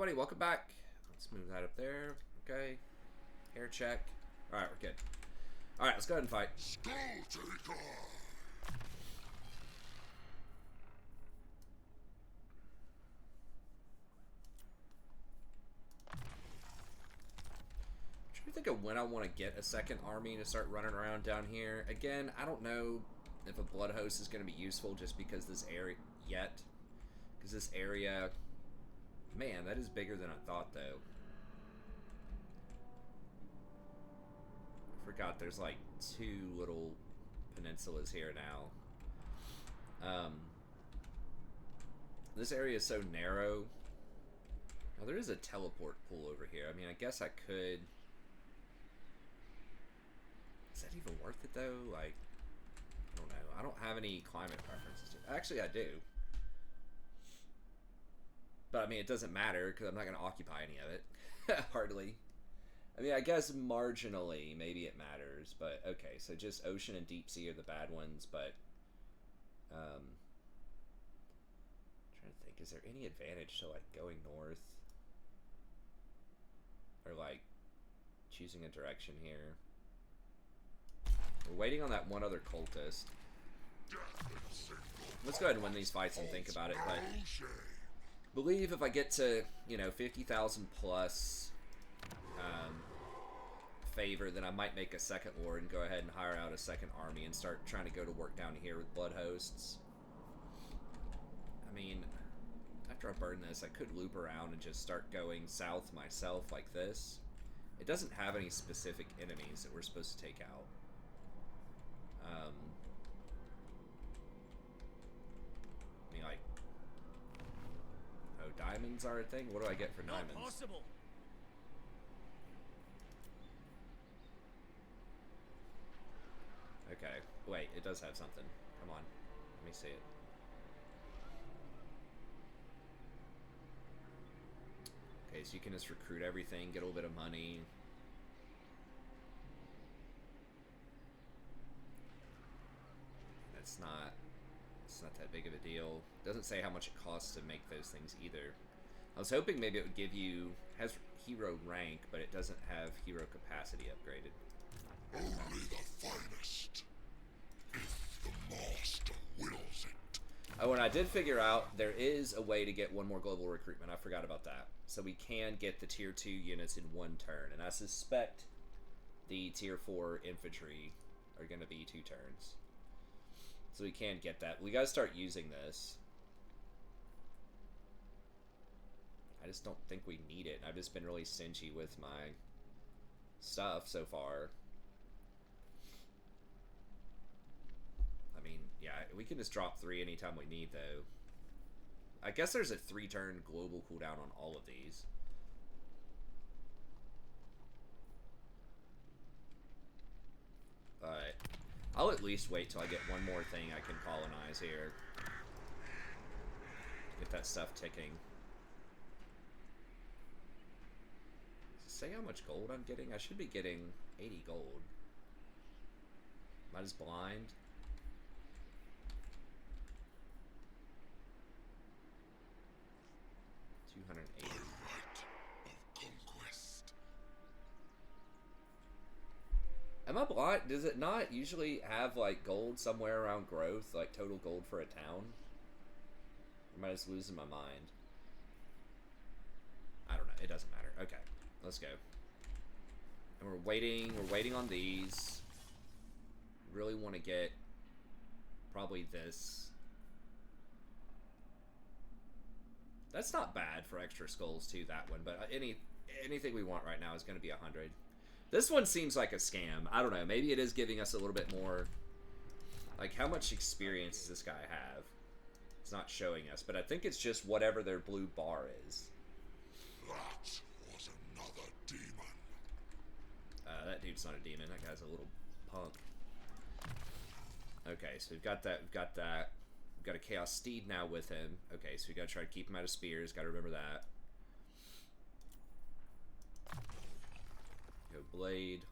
buddy. Welcome back. Let's move that up there. Okay. Hair check. Alright, we're good. Alright, let's go ahead and fight. Skulltaker! I'm trying to think of when I want to get a second army to start running around down here. Again, I don't know if a blood host is going to be useful just because this area yet. Because this area... Man, that is bigger than I thought, though. I forgot there's like 2 little peninsulas here now. This area is so narrow. Now, there is a teleport pool over here. I mean, I guess I could... Is that even worth it, though? Like, I don't know. I don't have any climate preferences. Actually, I do. But, I mean, it doesn't matter, because I'm not going to occupy any of it. Hardly. I mean, I guess marginally, maybe it matters. But, okay, so just ocean and deep sea are the bad ones. But, I'm trying to think. Is there any advantage to, like, going north? Or, like, choosing a direction here? We're waiting on that one other cultist. Let's go ahead and win these fights and think about it. But believe if I get to, you know, 50,000 plus favor, then I might make a second lord and go ahead and hire out a second army and start trying to go to work down here with blood hosts. I mean, after I burn this, I could loop around and just start going south myself like this. It doesn't have any specific enemies that we're supposed to take out. I mean, like... Oh, diamonds are a thing? What do I get for diamonds? Not possible. Okay. Wait, it does have something. Come on. Let me see it. Okay, so you can just recruit everything, get a little bit of money. It's not that big of a deal. It doesn't say how much it costs to make those things either. I was hoping maybe it would give you... has hero rank, but it doesn't have hero capacity upgraded. Only the finest, if the master wills it. Oh, and I did figure out there is a way to get one more global recruitment. I forgot about that. So we can get the tier 2 units in 1 turn, and I suspect the tier 4 infantry are going to be 2 turns. So we can get that. We gotta start using this. I just don't think we need it. I've just been really stingy with my stuff so far. I mean, yeah, we can just drop 3 anytime we need, though. I guess there's a 3-turn global cooldown on all of these. But I'll at least wait till I get one more thing I can colonize here. Get that stuff ticking. Does it say how much gold I'm getting? I should be getting 80 gold. Am I just blind? $280. Right of conquest. Am I blind? Does it not usually have, like, gold somewhere around growth? Like, total gold for a town? Or am I just losing my mind? I don't know. It doesn't matter. Okay. Let's go. And we're waiting on these. Really want to get probably this. That's not bad for extra skulls, too, that one. But anything we want right now is going to be 100. This one seems like a scam. I don't know. Maybe it is giving us a little bit more... Like, how much experience does this guy have? It's not showing us, but I think it's just whatever their blue bar is. That was another demon. That dude's not a demon. That guy's a little punk. Okay, so we've got that. We've got that. We've got a Chaos Steed now with him. Okay, so we gotta try to keep him out of spears. Gotta remember that. Go Blade.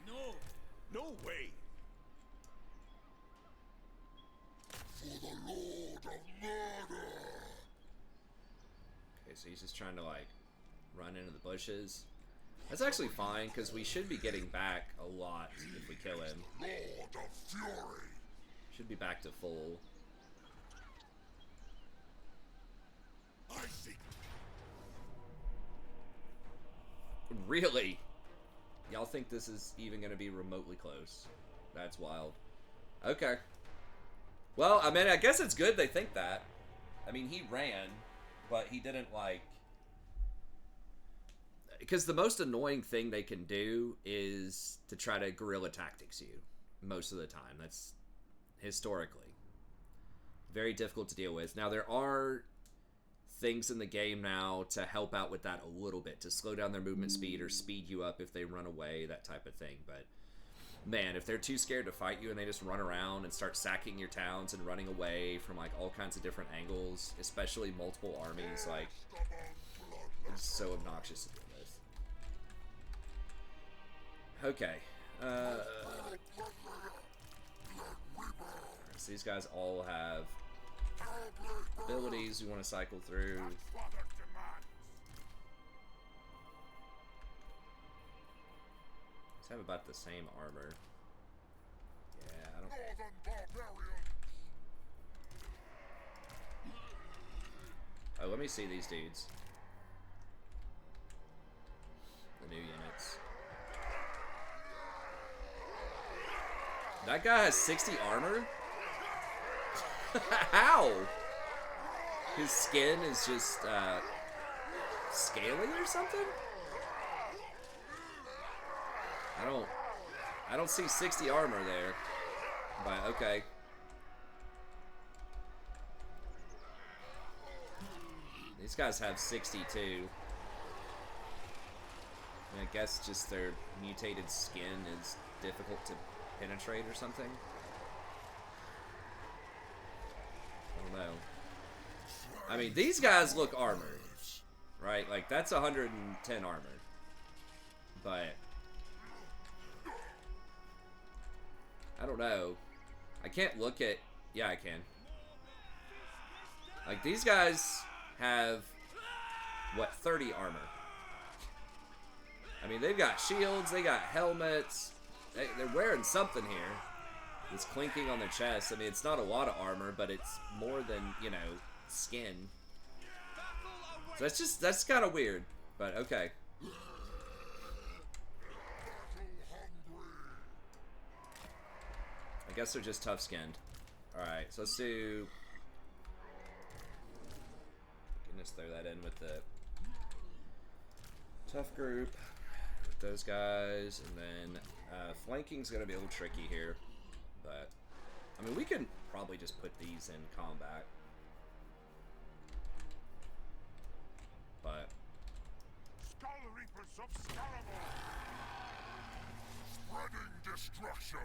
No, no way. For the Lord of so he's just trying to, like, run into the bushes. That's actually fine, because we should be getting back a lot if we kill him. Lord of Fury. Should be back to full. I see. Really? Y'all think this is even going to be remotely close? That's wild. Okay. Well, I mean, I guess it's good they think that. I mean, he ran, but he didn't, like... Because the most annoying thing they can do is to try to guerrilla tactics you. Most of the time. That's historically very difficult to deal with. Now, there are things in the game now to help out with that a little bit. To slow down their movement speed or speed you up if they run away. That type of thing. But, man, if they're too scared to fight you and they just run around and start sacking your towns and running away from, like, all kinds of different angles, especially multiple armies, like, it's so obnoxious to deal with. Okay. So these guys all have abilities we want to cycle through. These have about the same armor. Yeah, I don't... Oh, let me see these dudes. The new units. That guy has 60 armor? How? His skin is just, scaly or something? I don't see 60 armor there. But, okay. These guys have 62. I guess just their mutated skin is difficult to penetrate or something. I don't know. I mean, these guys look armored, right? Like, that's 110 armor. But I don't know. I can't look at... Yeah, I can. Like, these guys have, what, 30 armor. I mean, they've got shields, they got helmets. They're wearing something here. It's clinking on their chest. I mean, it's not a lot of armor, but it's more than, you know, skin. So that's kind of weird, but okay. I guess they're just tough-skinned. Alright, so let's do... Goodness, throw that in with the tough group. With those guys, and then flanking's going to be a little tricky here. But, I mean, we can probably just put these in combat. But... Skull Reapers of spreading destruction.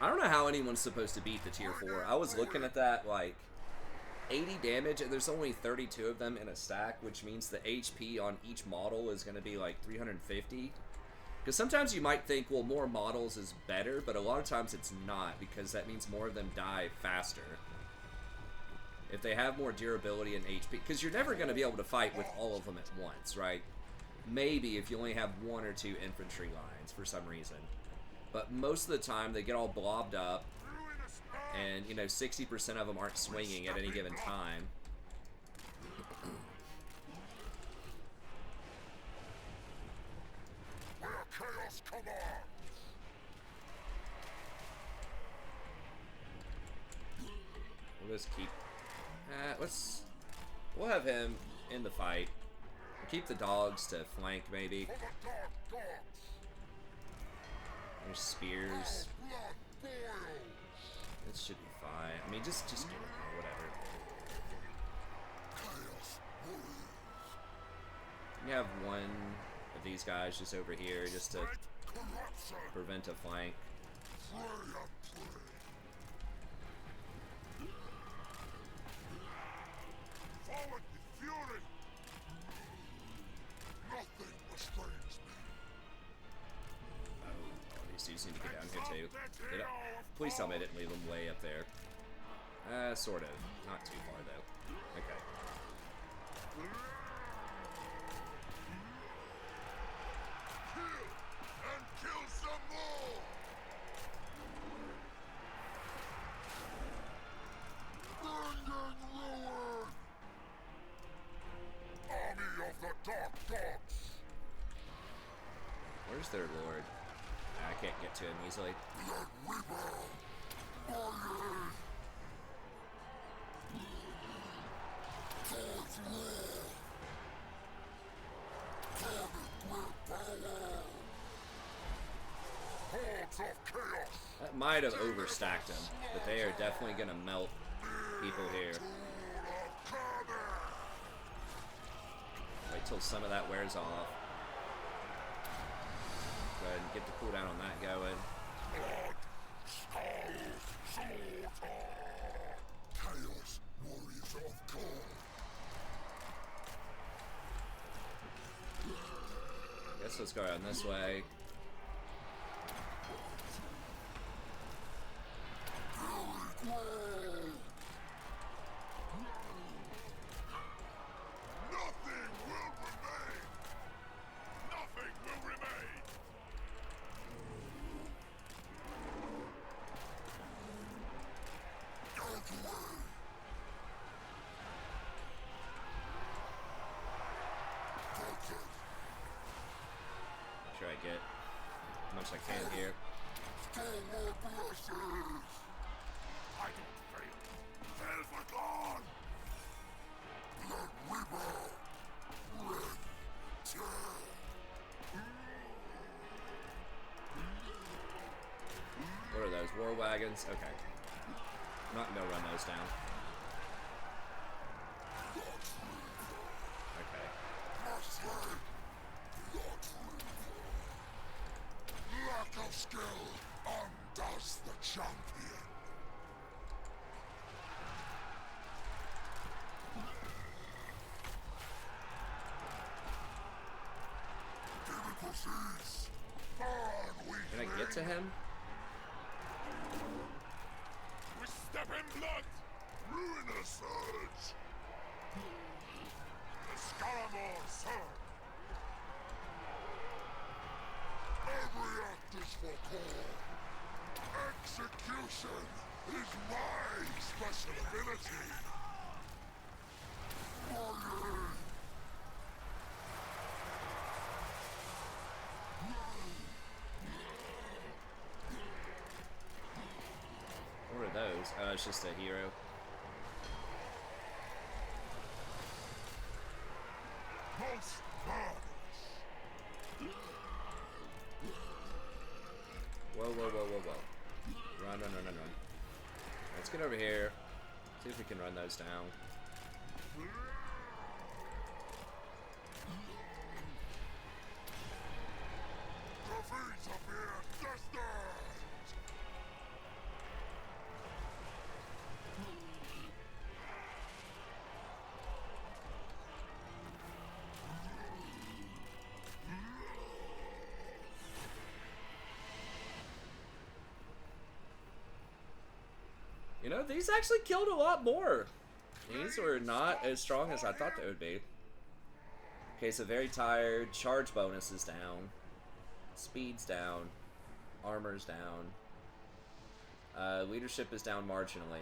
I don't know how anyone's supposed to beat the tier 4. I was looking at that, like, 80 damage, and there's only 32 of them in a stack, which means the HP on each model is going to be, like, 350. Because sometimes you might think, well, more models is better, but a lot of times it's not, because that means more of them die faster. If they have more durability and HP, because you're never going to be able to fight with all of them at once, right? Maybe if you only have 1 or 2 infantry lines for some reason. But most of the time, they get all blobbed up, and, you know, 60% of them aren't swinging at any given time. Chaos commands. We'll just keep... We'll have him in the fight. We'll keep the dogs to flank, maybe. There's spears. This should be fine. I mean, just get it, whatever. You have one of these guys just over here, just to prevent a flank. Forward with fury. Nothing restrains me. Oh, these dudes need to get down here too. Please tell me I didn't leave them way up there. Sort of. Not too far though. Okay. And kill some more! Bringing ruin! Army of the Dark Gods! Where's their lord? I can't get to him easily. Blood Reaper! Warriors! Towards war! Hordes of chaos! That might have overstacked him, but they are definitely gonna melt people here. Wait till some of that wears off. Go ahead and get the cooldown on that going. Chaos warriors of Khorne! Guess let's go around this way. Nothing will remain! Nothing will remain! Out away! Focus! Make sure I get as much as I can here. Still more blessings! I don't fail! Fail for God! Blood Reaper! Red Tear! What are those? War wagons? Okay. I'm not gonna run those down. Okay. Mercy! Blood Reaper! Lack of skill undoes the champion! Demon proceeds! Burn, we Can I get to him? We step in blood! Ruinous surge! The Scaramore surge! Every act is for Khorne! Execution is my special ability! Warriors! What are those? Oh, it's just a hero. Most marvelous! Whoa, whoa, whoa, whoa, whoa. Run, run, run, run, run. Let's get over here. See if we can run those down. Defeats appear destined! You know, these actually killed a lot more. These were not as strong as I thought they would be. Okay, so very tired. Charge bonus is down. Speed's down. Armor's down. Leadership is down marginally.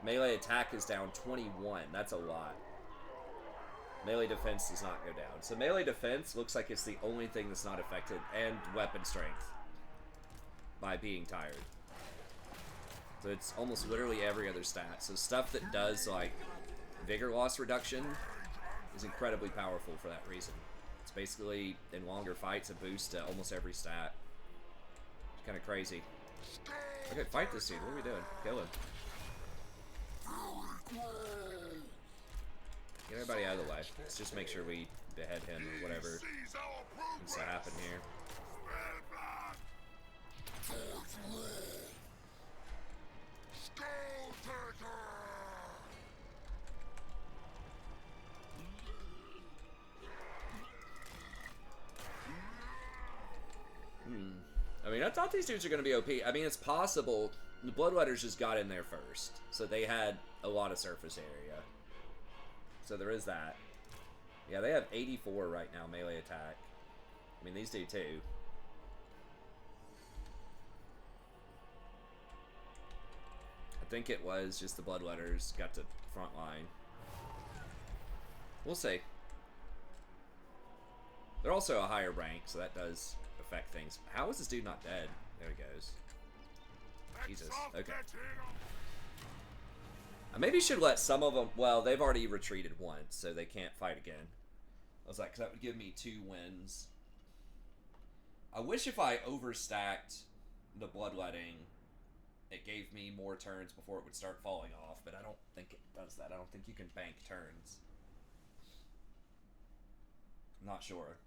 Melee attack is down 21. That's a lot. Melee defense does not go down. So melee defense looks like it's the only thing that's not affected. And weapon strength. By being tired. So it's almost literally every other stat. So stuff that does, like, vigor loss reduction is incredibly powerful for that reason. It's basically, in longer fights, a boost to almost every stat. It's kind of crazy. Okay, fight this dude. What are we doing? Kill him. Get everybody out of the way. Let's just make sure we behead him or whatever needs to happen here. Skulltaker! I mean, I thought these dudes are going to be OP. I mean, it's possible. The Bloodletters just got in there first, so they had a lot of surface area. So there is that. Yeah, they have 84 right now, melee attack. I mean, these do too. I think it was just the Bloodletters got to front line. We'll see. They're also a higher rank, so that does affect things. How is this dude not dead? There he goes. Jesus. Okay. I maybe should let some of them... Well, they've already retreated once, so they can't fight again. I was like, 'cause that would give me 2 wins. I wish if I overstacked the bloodletting, it gave me more turns before it would start falling off, but I don't think it does that. I don't think you can bank turns. I'm not sure.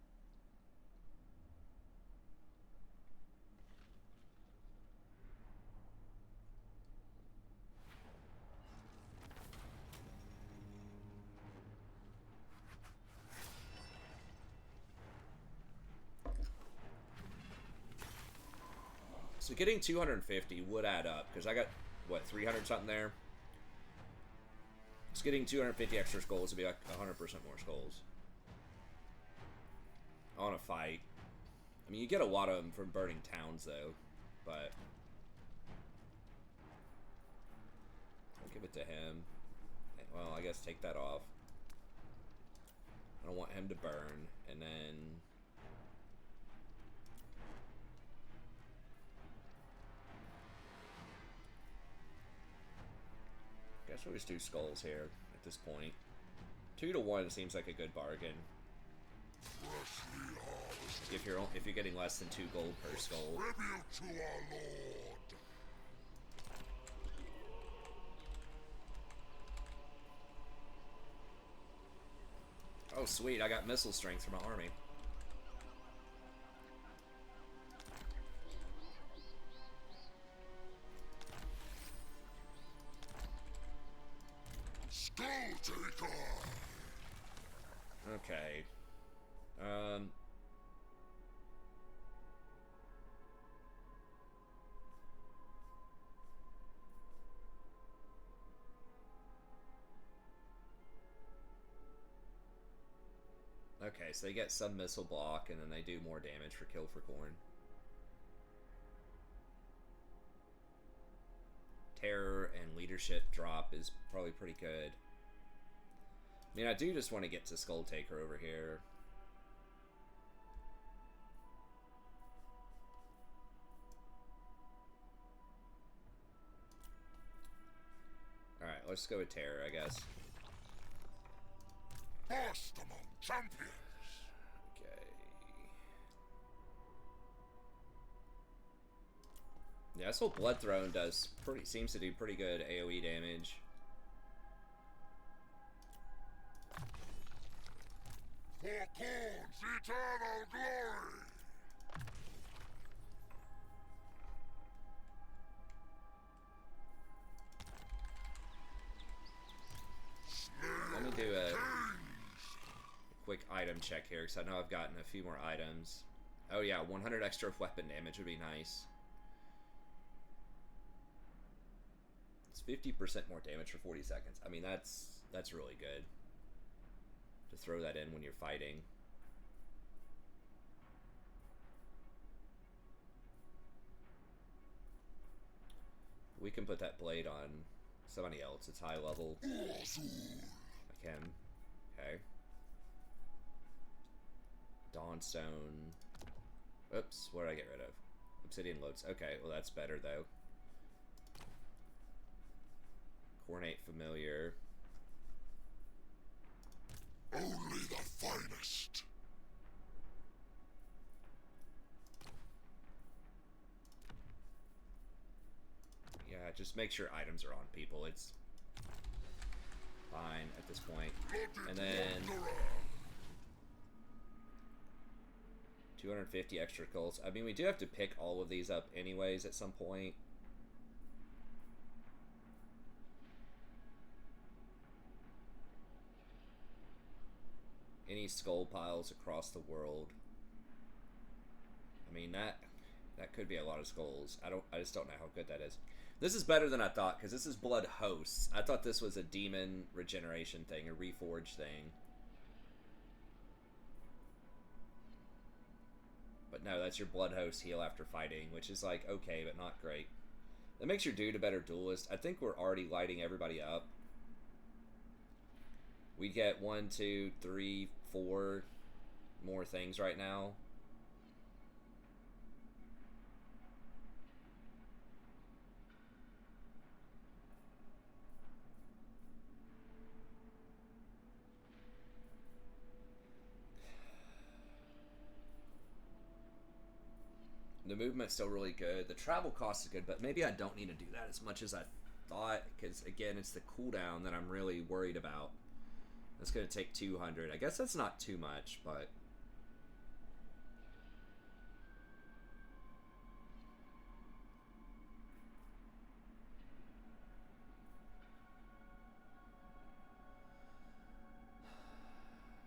So getting 250 would add up, because I got, what, 300 something there? Just getting 250 extra skulls would be like 100% more skulls. I want to fight. I mean, you get a lot of them from burning towns, though, but... I'll give it to him. Well, I guess take that off. I don't want him to burn, and then... Guess we'll just do skulls here at this point. 2 to 1 seems like a good bargain. If you're getting less than 2 gold per skull. Tribute to our lord. Oh sweet, I got missile strength for my army. Skulltaker. Okay. Okay, so they get some missile block, and then they do more damage for kill for Khorne. Terror and leadership drop is probably pretty good. I mean, I do just want to get to Skulltaker over here. Alright, let's go with Terror, I guess. First among champions. Okay. Yeah, this whole Blood Throne seems to do pretty good AoE damage. For Khorne's eternal glory. Let me do a quick item check here, because I know I've gotten a few more items. Oh yeah, 100 extra weapon damage would be nice. It's 50% more damage for 40 seconds. I mean, that's really good. To throw that in when you're fighting. We can put that blade on somebody else. It's high level. I can. Okay. Dawnstone. Oops, what did I get rid of? Obsidian loads. Okay, well that's better though. Khorne familiar. Only the finest. Yeah, just make sure items are on people. It's fine at this point. And then 250 extra cults. I mean, we do have to pick all of these up anyways at some point. Any skull piles across the world. I mean, that could be a lot of skulls. I just don't know how good that is. This is better than I thought, because this is Blood Hosts. I thought this was a demon regeneration thing, a reforge thing. But no, that's your Blood Host heal after fighting, which is like, okay, but not great. That makes your dude a better duelist. I think we're already lighting everybody up. We get 1, 2, 3, 4 more things right now. The movement's still really good. The travel cost is good, but maybe I don't need to do that as much as I thought, because again, it's the cooldown that I'm really worried about. That's going to take 200. I guess that's not too much, but...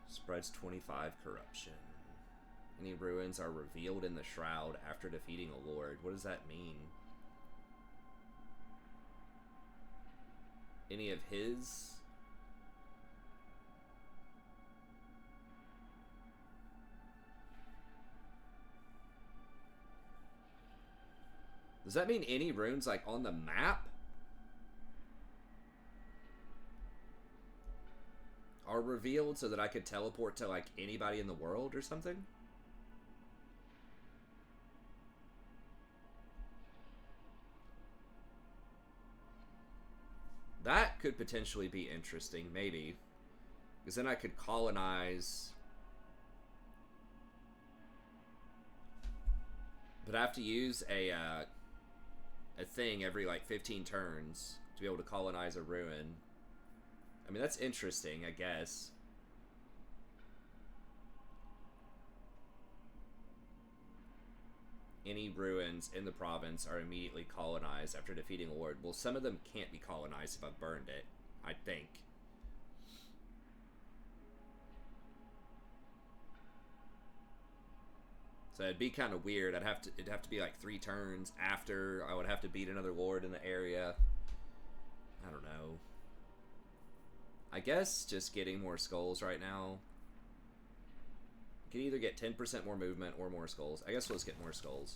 Spreads 25 corruption. Any ruins are revealed in the shroud after defeating a lord. What does that mean? Any of his? Does that mean any runes like on the map are revealed so that I could teleport to like anybody in the world or something? That could potentially be interesting, maybe. Because then I could colonize... But I have to use a thing every, like, 15 turns to be able to colonize a ruin. I mean, that's interesting, I guess. Any ruins in the province are immediately colonized after defeating a lord. Well, some of them can't be colonized if I've burned it, I think. So it'd be kind of weird. It'd have to be like 3 turns after I would have to beat another lord in the area. I don't know. I guess just getting more skulls right now. You can either get 10% more movement or more skulls. I guess let's get more skulls.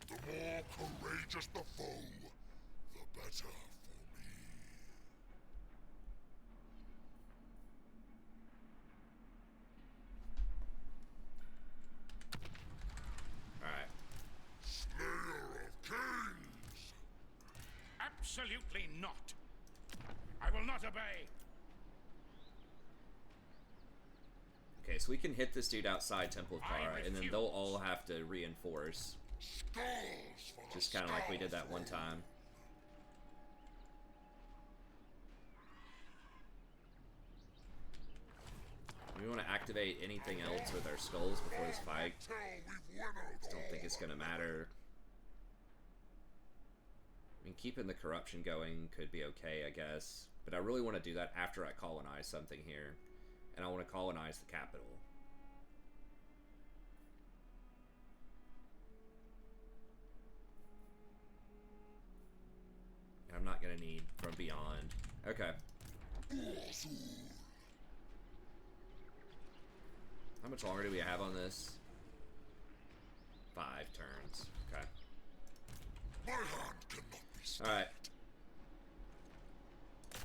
The more courageous the foe, the better for me. Alright. Slayer of kings! Absolutely not. I will not obey. Okay, so we can hit this dude outside Temple of Kara, and then they'll all have to reinforce. Skulls for Just kind of like we did that one time. Do we want to activate anything else with our skulls before this fight? Just don't think it's going to matter. I mean, keeping the corruption going could be okay, I guess. But I really want to do that after I colonize something here. And I want to colonize the capital. And I'm not going to need from beyond. Okay. How much longer do we have on this? 5 turns. Okay. My hand cannot be stayed. Alright.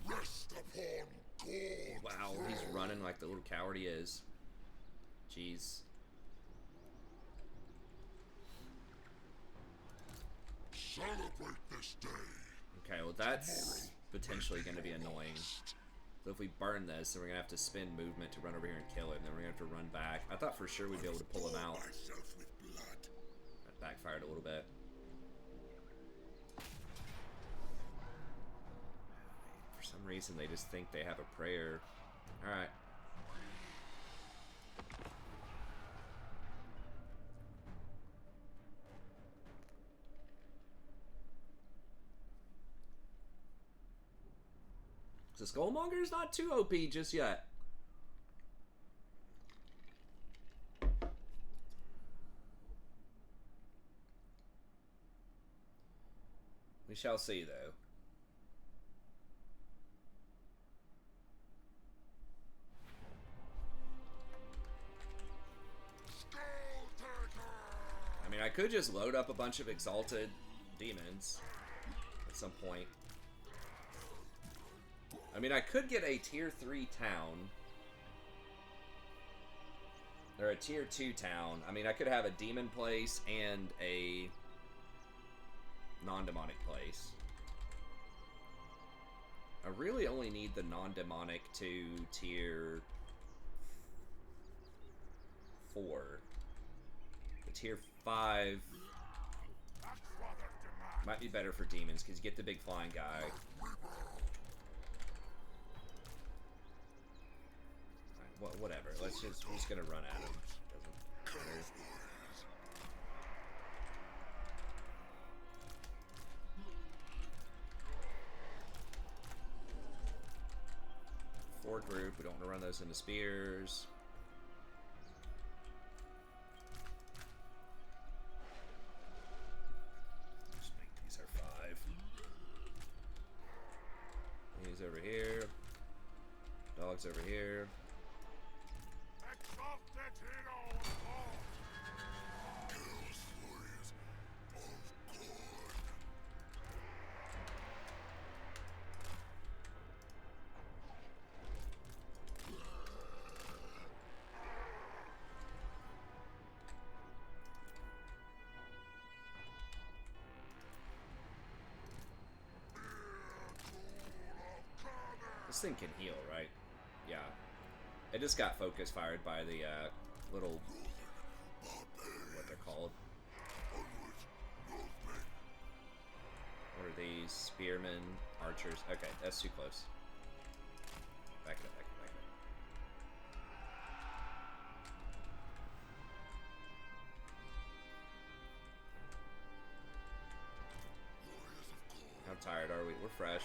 Rest upon Khorne. Wow, he's running like the little coward he is. Jeez. Celebrate this day. Okay, well that's potentially going to be annoying. So if we burn this, then we're going to have to spend movement to run over here and kill it, and then we're going to have to run back. I thought for sure we'd be able to pull him out. Myself with blood. That backfired a little bit. For some reason, they just think they have a prayer. Alright. So Skullmonger's not too OP just yet. We shall see, though. I mean, I could just load up a bunch of exalted demons at some point. I mean, I could get a tier 3 town. Or a tier 2 town. I mean, I could have a demon place and a non-demonic place. I really only need the non-demonic to tier 4. The tier 5 might be better for demons because you get the big flying guy. Right, whatever. We're just gonna run at him. Doesn't matter. Four group. We don't want to run those into spears. Just make these our 5. These over here. Dogs over here. This thing can heal, right? Yeah. It just got focus fired by the little... what they're called. What are these? Spearmen, archers. Okay, that's too close. Back it up, back it up, back it up. How tired are we? We're fresh.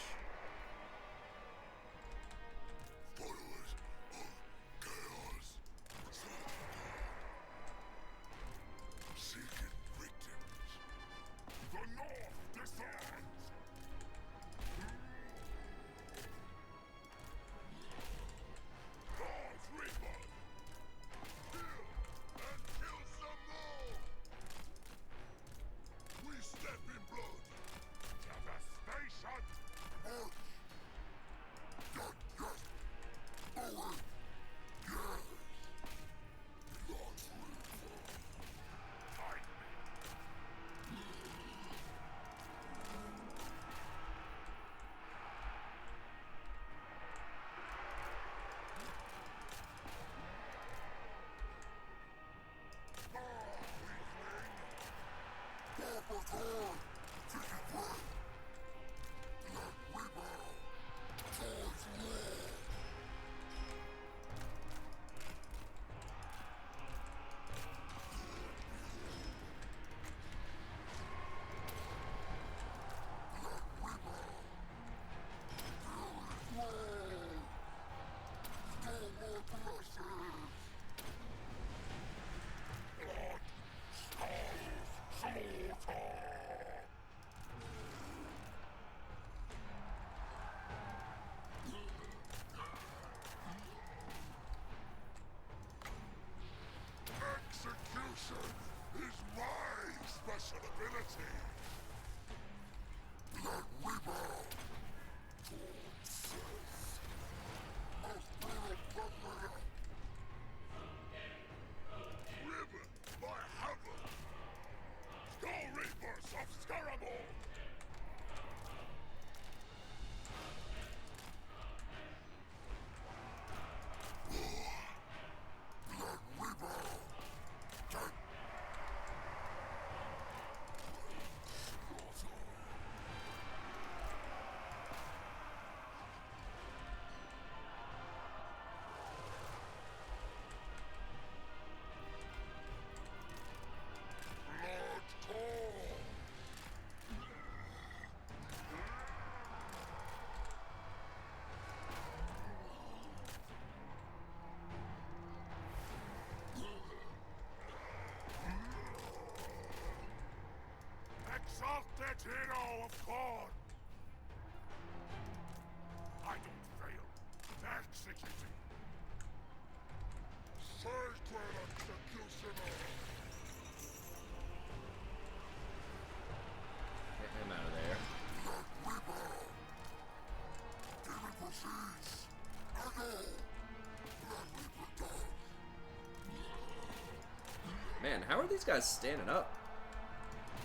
these guys standing up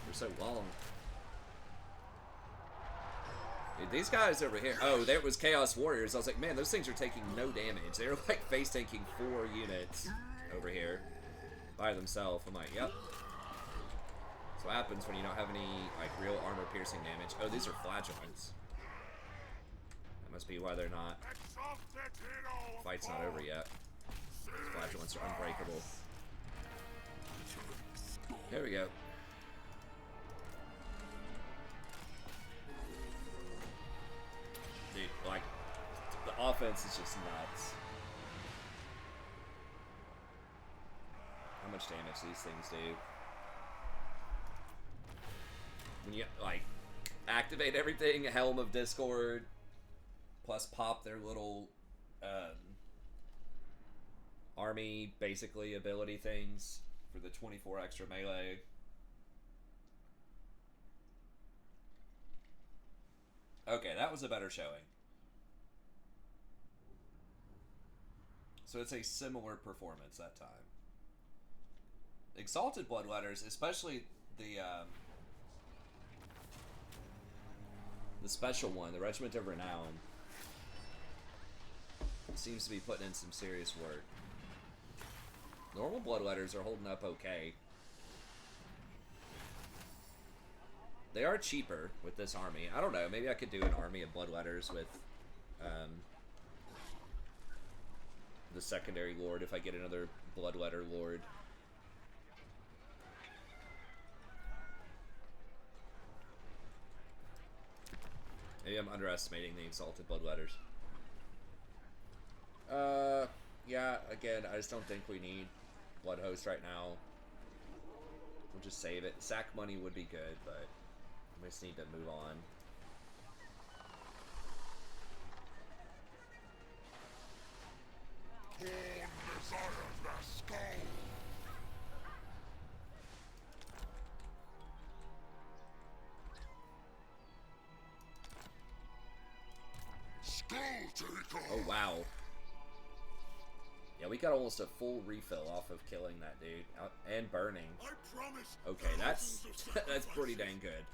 for so long? Dude, these guys over here. Oh, there was Chaos Warriors. I was like, man, those things are taking no damage. They're like face tanking 4 units over here by themselves. I'm like, yep. That's what happens when you don't have any like real armor piercing damage. Oh, these are flagellants. That must be why they're not. Fight's not over yet. Flagellants are unbreakable. There we go. Dude, like, the offense is just nuts. How much damage these things do. When you, like, activate everything, Helm of Discord, plus pop their little, army, basically, ability things for the 24 extra melee. Okay, that was a better showing. So it's a similar performance that time. Exalted Bloodletters, especially the special one, the Regiment of Renown, seems to be putting in some serious work. Normal Bloodletters are holding up okay. They are cheaper with this army. I don't know. Maybe I could do an army of Bloodletters with the secondary lord if I get another Bloodletter lord. Maybe I'm underestimating the Exalted Bloodletters. Yeah, again, I just don't think we need Blood Host right now. We'll just save it. Sack money would be good, but we just need to move on. Khorne desires their skull. Skulltaker. Oh, wow. Yeah, we got almost a full refill off of killing that dude. And burning. I promise. Okay, that's that's pretty dang good.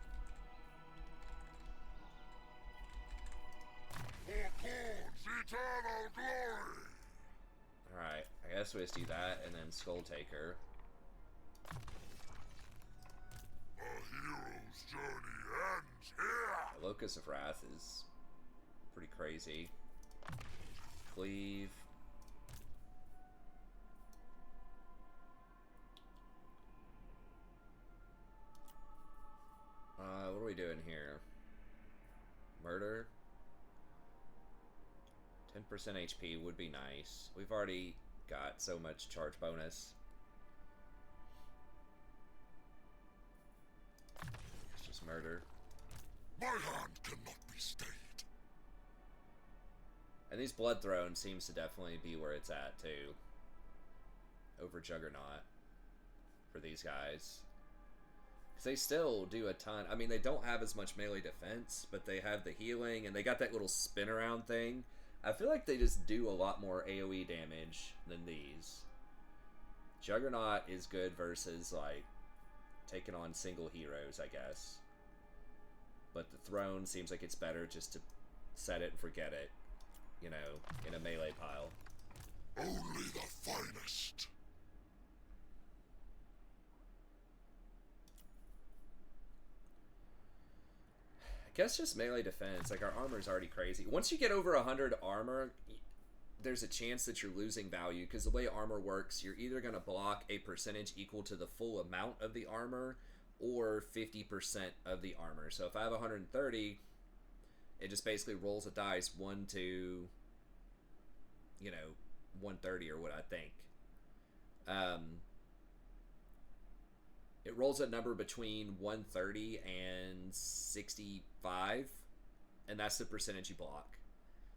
For Khorne's eternal glory. Alright, I guess we just do that, and then Skulltaker. A hero's journey ends here. The Locust of Wrath is pretty crazy. Cleave. What are we doing here? Murder? 10% HP would be nice. We've already got so much charge bonus. It's just murder. My hand cannot be stayed. And these Blood Throne seems to definitely be where it's at, too. Over Juggernaut. For these guys. Because they still do a ton. I mean, they don't have as much melee defense, but they have the healing, and they got that little spin around thing. I feel like they just do a lot more AoE damage than these. Juggernaut is good versus, like, taking on single heroes, I guess. But the Throne seems like it's better just to set it and forget it, you know, in a melee pile. Only the finest. I guess just melee defense. Like, our armor's already crazy. Once you get over 100 armor, there's a chance that you're losing value, because the way armor works, you're either going to block a percentage equal to the full amount of the armor, or 50% of the armor. So if I have 130, it just basically rolls a dice 1 to, you know, 130 or what I think. It rolls a number between 130 and 65, and that's the percentage you block.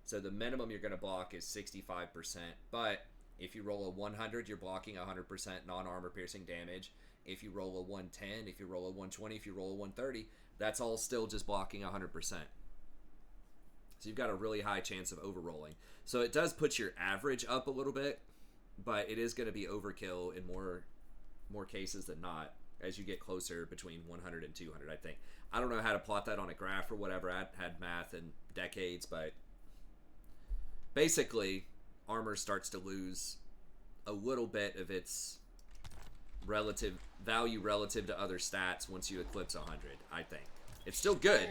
So the minimum you're going to block is 65%, but if you roll a 100, you're blocking 100% non-armor piercing damage. If you roll a 110, if you roll a 120, if you roll a 130, that's all still just blocking 100%. So you've got a really high chance of overrolling. So it does put your average up a little bit, but it is going to be overkill in more more cases than not as you get closer between 100 and 200, I think. I don't know how to plot that on a graph or whatever. I had math in decades, but basically, armor starts to lose a little bit of its relative value relative to other stats once you eclipse 100, I think. It's still good,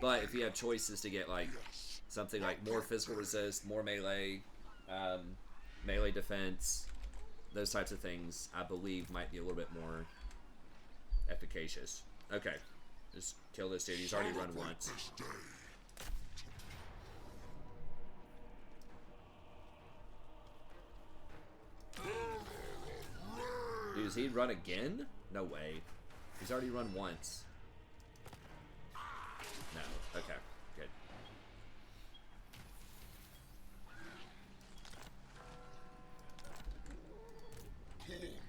but if you have choices to get like something like more physical resist, more melee, melee defense, those types of things, I believe might be a little bit more efficacious. Okay, just kill this dude. He's already run once. Dude, does he run again? No way. He's already run once. No. Okay. Good.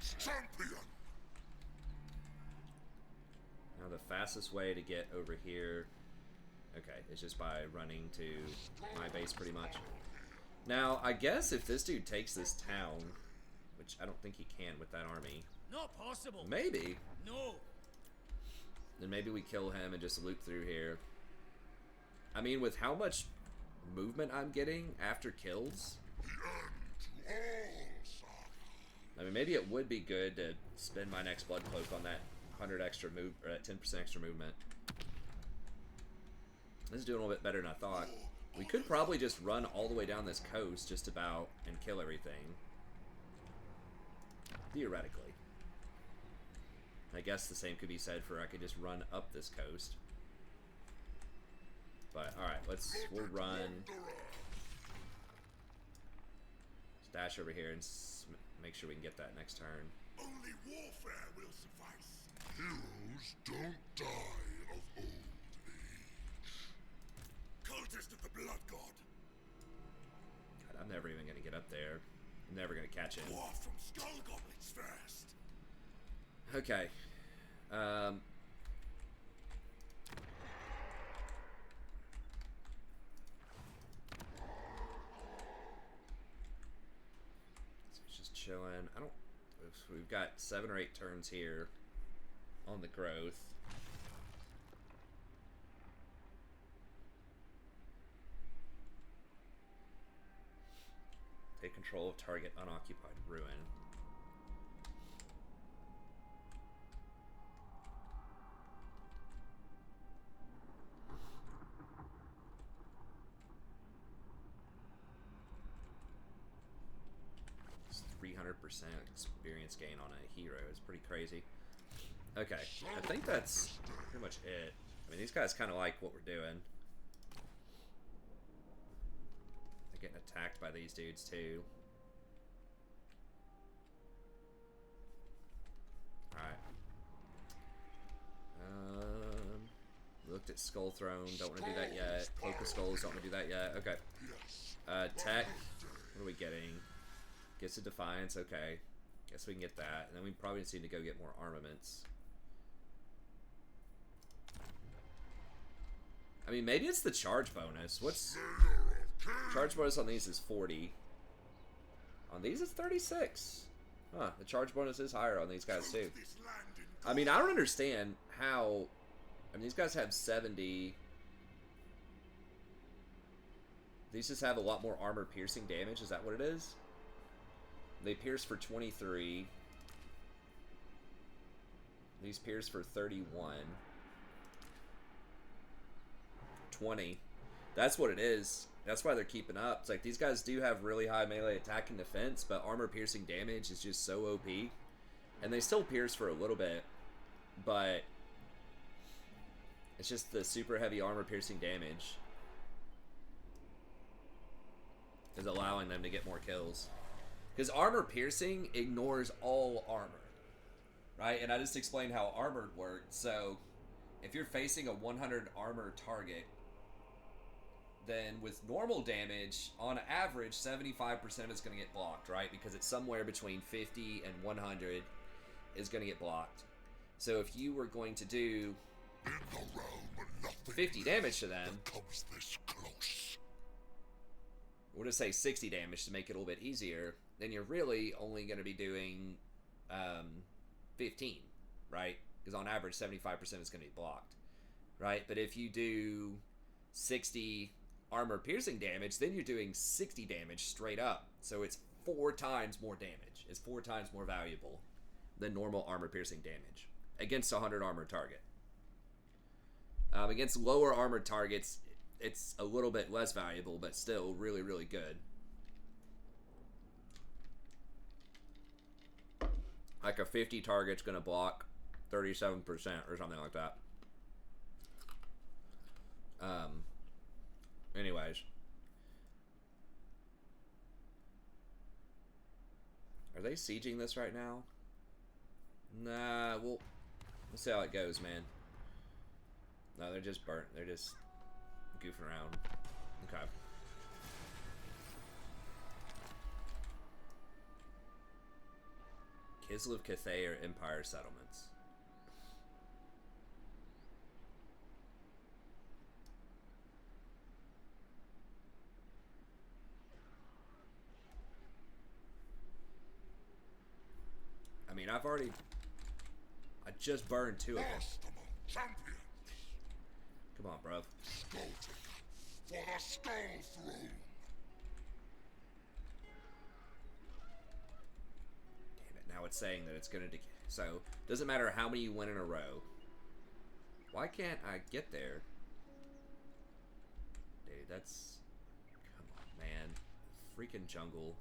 Khorne's champion. Now the fastest way to get over here, okay, is just by running to my base pretty much. Now, I guess if this dude takes this town, which I don't think he can with that army. Not possible. Maybe. No. Then maybe we kill him and just loop through here. I mean, with how much movement I'm getting after kills, I mean, maybe it would be good to spend my next blood cloak on that 100 extra move, or that 10% extra movement. This is doing a little bit better than I thought. We could probably just run all the way down this coast just about and kill everything. Theoretically. I guess the same could be said for I could just run up this coast. But, alright, we'll run. Stash over here and make sure we can get that next turn. Only warfare will suffice. Heroes don't die of old age. Cultist of the Blood God. God, I'm never even going to get up there. I'm never going to catch him. War from Skull Goblins first. Okay. So it's just chilling. We've got 7 or 8 turns here on the growth. Take control of target unoccupied ruin. It's 300% experience gain on a hero. It's pretty crazy. Okay, I think that's pretty much it. I mean, these guys kind of like what we're doing. They're getting attacked by these dudes too. Alright. Looked at Skull Throne. Don't want to do that yet. Cloak of Skulls. Don't want to do that yet. Okay. Tech. What are we getting? Gets a Defiance. Okay. Guess we can get that. And then we probably just need to go get more armaments. I mean, maybe it's the charge bonus. What's... Charge bonus on these is 40. On these it's 36. Huh, the charge bonus is higher on these guys too. I mean, I don't understand how... I mean, these guys have 70. These just have a lot more armor piercing damage. Is that what it is? They pierce for 23. These pierce for 31. 20. That's what it is. That's why they're keeping up. It's like these guys do have really high melee attack and defense, but armor piercing damage is just so OP. And they still pierce for a little bit, but it's just the super heavy armor piercing damage is allowing them to get more kills. Because armor piercing ignores all armor, right? And I just explained how armored worked. So if you're facing a 100 armor target, then with normal damage, on average, 75% of it's going to get blocked, right? Because it's somewhere between 50 and 100 is going to get blocked. So if you were going to do 50 damage to them, Comes this close. we'll just say 60 damage to make it a little bit easier, then you're really only going to be doing 15, right? Because on average, 75% is going to be blocked, right? But if you do 60 armor piercing damage, then you're doing 60 damage straight up. So it's 4 times more damage. It's 4 times more valuable than normal armor piercing damage against a 100 armor target. Against lower armored targets, it's a little bit less valuable, but still really, really good. Like a 50 target's going to block 37% or something like that. Anyways. Are they sieging this right now? Nah, we'll see how it goes, man. No, they're just burnt. They're just goofing around. Okay. Kislev Cathay or Empire settlements. I mean, I just burned 2 of them. Champions! Come on, bruv. Skulltaker for the Skull Throne! Damn it, now it's saying that it's gonna decay. So, doesn't matter how many you win in a row. Why can't I get there? Dude, that's... Come on, man. Freaking jungle.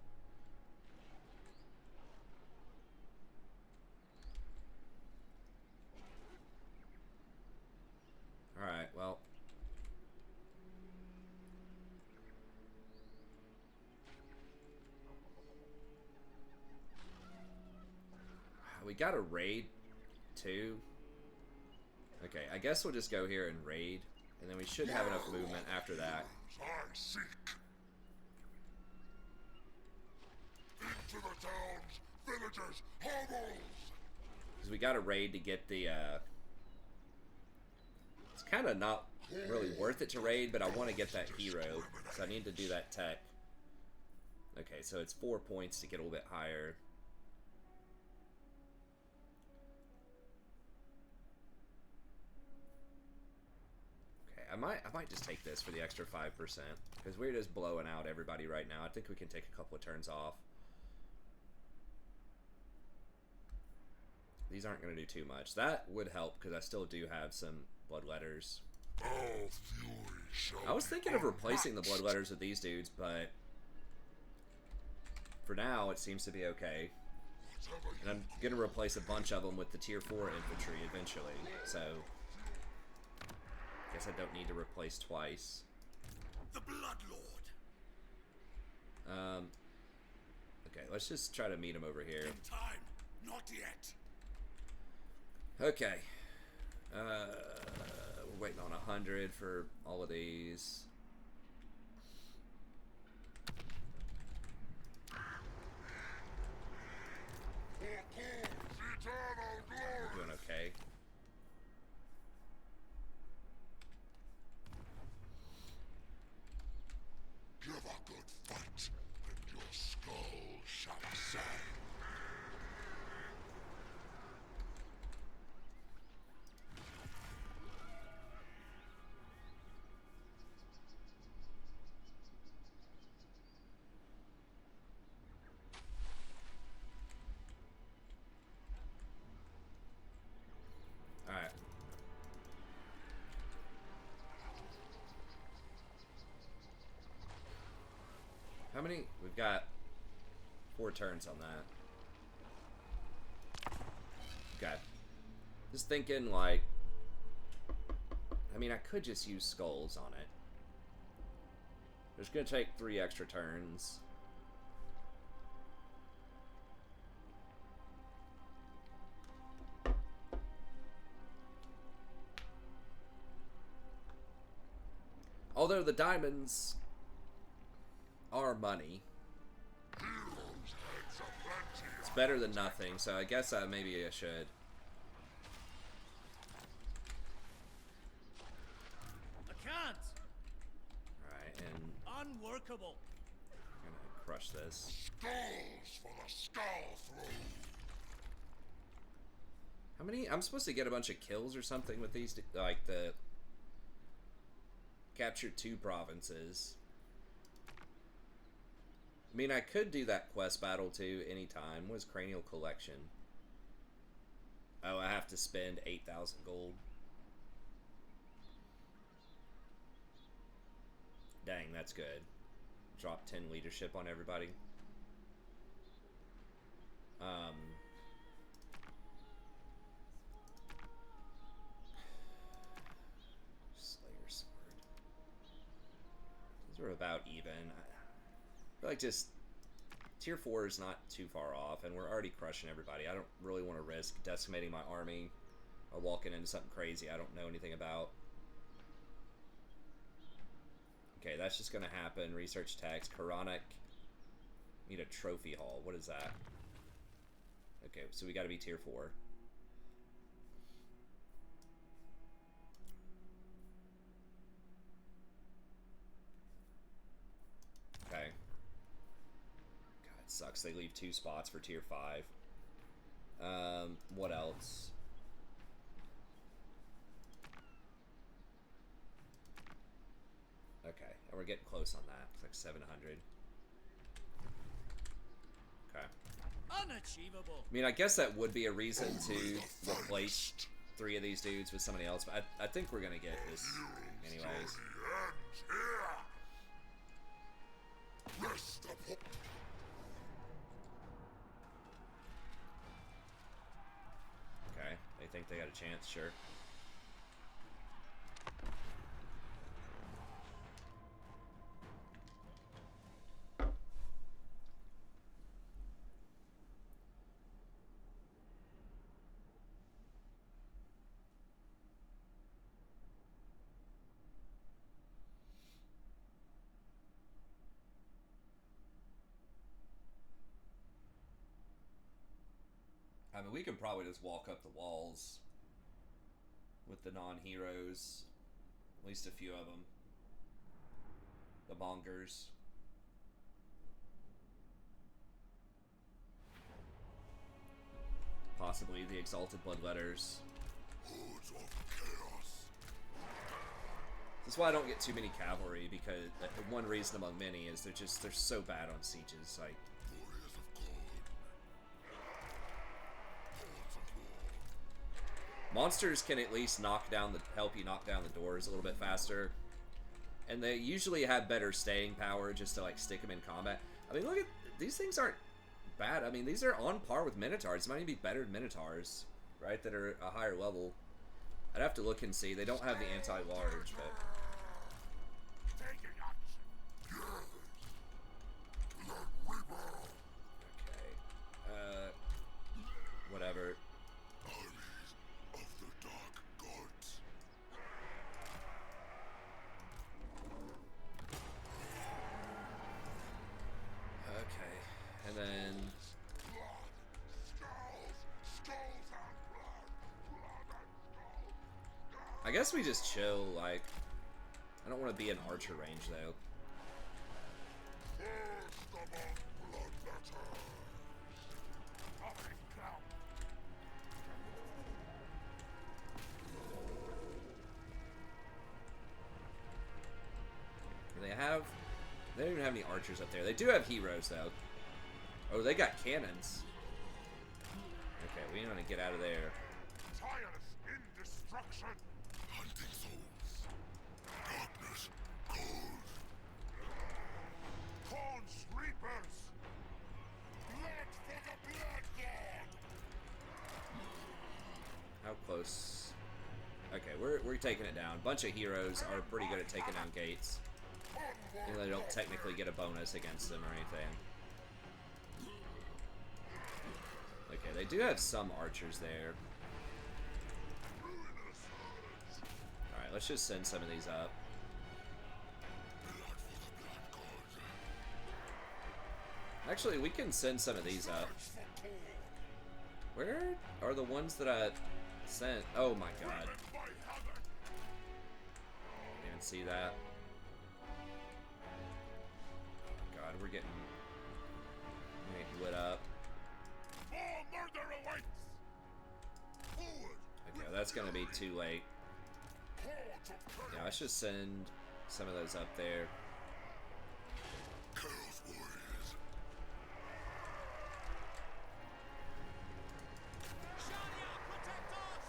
Alright, well. We got a raid, too. Okay, I guess we'll just go here and raid. And then we should have enough movement after that. I seek. Into the towns, villages, hovels! Because we got a raid to get the, It's kind of not really worth it to raid, but I want to get that hero. So I need to do that tech. Okay, so it's 4 points to get a little bit higher. Okay, I might just take this for the extra 5%. Because we're just blowing out everybody right now. I think we can take a couple of turns off. These aren't going to do too much. That would help, because I still do have some bloodletters. I was thinking of replacing the bloodletters with these dudes, but for now it seems to be okay. And I'm going to replace a bunch of them with the tier 4 infantry eventually, so I guess I don't need to replace twice. The Bloodlord. Okay, let's just try to meet him over here. In time, not yet. Okay. We're waiting on 100 for all of these. We're doing okay. Give a good fight, and your skull shall ascend. Alright. How many? We've got 4 turns on that. Okay. Just thinking, like... I mean, I could just use skulls on it. It's gonna take 3 extra turns. Although the diamonds are money. It's better than nothing, so I guess maybe I should. I can't. Alright, and Unworkable. I'm gonna crush this. Skulls for the Skull Throne. How many? I'm supposed to get a bunch of kills or something with these, like the capture 2 provinces. I mean, I could do that quest battle too anytime. What is Cranial Collection? Oh, I have to spend 8,000 gold. Dang, that's good. Drop 10 leadership on everybody. Slayer Sword. These are about even. I feel like just tier 4 is not too far off, and we're already crushing everybody. I don't really want to risk decimating my army or walking into something crazy I don't know anything about. Okay, that's just gonna happen. Research text. Khorne. Need a trophy hall. What is that? Okay, so we gotta be tier 4. Okay. God, it sucks. They leave 2 spots for tier 5. What else? Okay, and we're getting close on that. It's like 700. Okay. Unachievable. I mean, I guess that would be a reason to replace 3 of these dudes with somebody else, but I think we're gonna get this anyways. Okay, they think they got a chance, sure. I mean, we could probably just walk up the walls with the non-heroes. At least a few of them. The Mongers. Possibly the Exalted Bloodletters. That's why I don't get too many cavalry, because one reason among many is they're so bad on sieges. Like, monsters can at least help you knock down the doors a little bit faster, and they usually have better staying power just to like stick them in combat. I mean, look at these things aren't bad. I mean, these are on par with Minotaurs. They might even be better than Minotaurs, right? That are a higher level. I'd have to look and see. They don't have the anti-large, but okay. Whatever. And then I guess we just chill. Like, I don't want to be in archer range though. They don't even have any archers up there. They do have heroes though. Oh, they got cannons. Okay, we want to get out of there. Tireless indestruction. Hunting souls. Darkness cold. Khorne's reapers. Blood for the blood god. How close? Okay, we're taking it down. Bunch of heroes are pretty good at taking down gates. Even though they don't technically get a bonus against them or anything. Okay, they do have some archers there. Alright, let's just send some of these up. Actually, we can send some of these up. Where are the ones that I sent? Oh my god. Didn't even see that. God, we're getting lit up. More murder awaits. Who Okay, that's gonna be too late. Hordes of chaos. Yeah, I should send some of those up there. Chaos warriors. Shadia, protect us!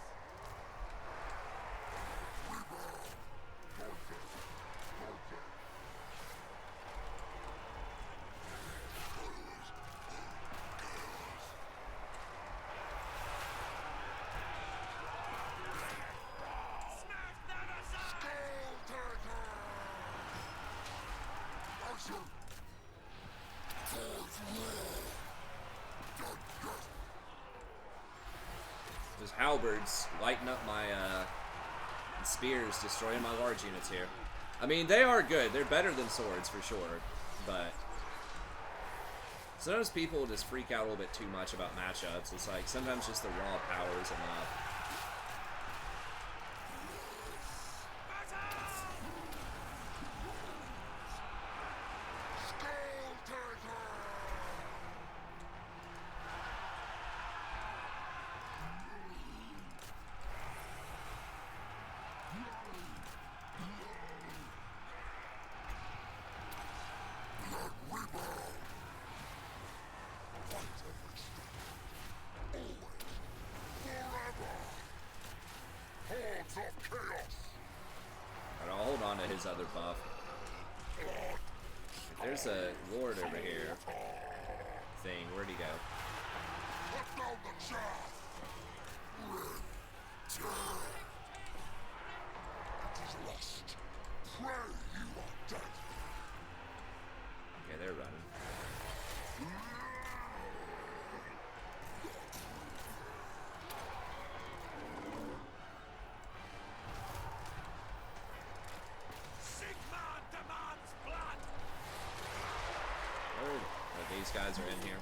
Smash them aside! Skulltaker! Action! Towards war! Those halberds lighting up my spears, destroying my large units here. I mean, they are good. They're better than swords for sure, but sometimes people just freak out a little bit too much about matchups. It's like sometimes just the raw power is enough. Hordes of chaos! Alright, I'll hold on to his other buff. There's a lord over here. Thing, where'd he go? Put down the chaff! Return! It is lost. Pray you are dead. Okay, they're running. Sigma demands blood! Oh, these guys are in here.